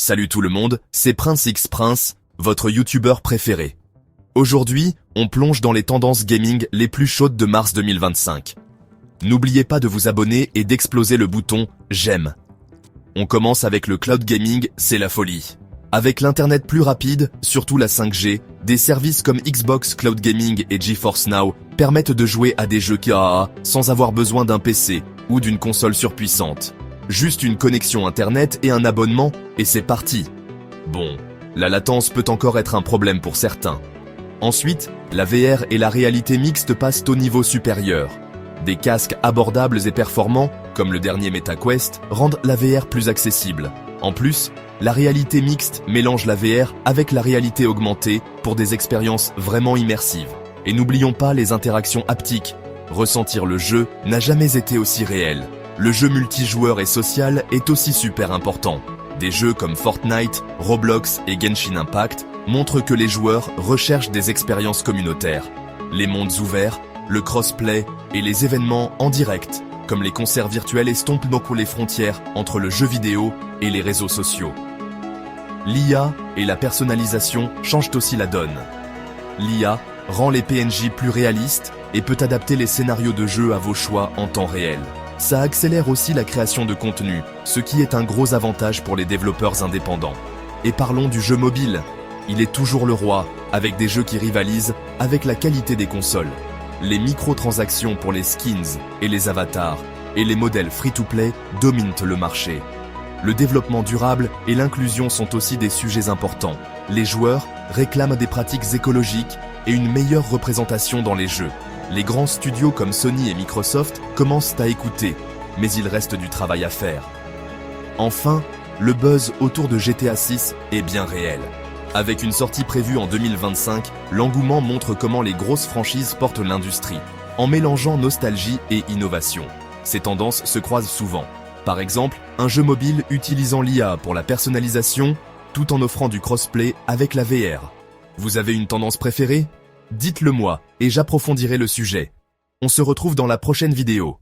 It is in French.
Salut tout le monde, c'est Prince X Prince, votre youtubeur préféré. Aujourd'hui, on plonge dans les tendances gaming les plus chaudes de mars 2025. N'oubliez pas de vous abonner et d'exploser le bouton « J'aime ». On commence avec le cloud gaming, c'est la folie. Avec l'internet plus rapide, surtout la 5G, des services comme Xbox Cloud Gaming et GeForce Now permettent de jouer à des jeux KAA sans avoir besoin d'un PC ou d'une console surpuissante. Juste une connexion internet et un abonnement, et c'est parti. Bon, la latence peut encore être un problème pour certains. Ensuite, la VR et la réalité mixte passent au niveau supérieur. Des casques abordables et performants, comme le dernier MetaQuest, rendent la VR plus accessible. En plus, la réalité mixte mélange la VR avec la réalité augmentée pour des expériences vraiment immersives. Et n'oublions pas les interactions haptiques. Ressentir le jeu n'a jamais été aussi réel. Le jeu multijoueur et social est aussi super important. Des jeux comme Fortnite, Roblox et Genshin Impact montrent que les joueurs recherchent des expériences communautaires. Les mondes ouverts, le crossplay et les événements en direct, comme les concerts virtuels estompent beaucoup les frontières entre le jeu vidéo et les réseaux sociaux. L'IA et la personnalisation changent aussi la donne. L'IA rend les PNJ plus réalistes et peut adapter les scénarios de jeu à vos choix en temps réel. Ça accélère aussi la création de contenu, ce qui est un gros avantage pour les développeurs indépendants. Et parlons du jeu mobile. Il est toujours le roi, avec des jeux qui rivalisent avec la qualité des consoles. Les microtransactions pour les skins et les avatars, et les modèles free-to-play dominent le marché. Le développement durable et l'inclusion sont aussi des sujets importants. Les joueurs réclament des pratiques écologiques et une meilleure représentation dans les jeux. Les grands studios comme Sony et Microsoft commencent à écouter, mais il reste du travail à faire. Enfin, le buzz autour de GTA 6 est bien réel. Avec une sortie prévue en 2025, l'engouement montre comment les grosses franchises portent l'industrie, en mélangeant nostalgie et innovation. Ces tendances se croisent souvent. Par exemple, un jeu mobile utilisant l'IA pour la personnalisation, tout en offrant du crossplay avec la VR. Vous avez une tendance préférée ? Dites-le moi et j'approfondirai le sujet. On se retrouve dans la prochaine vidéo.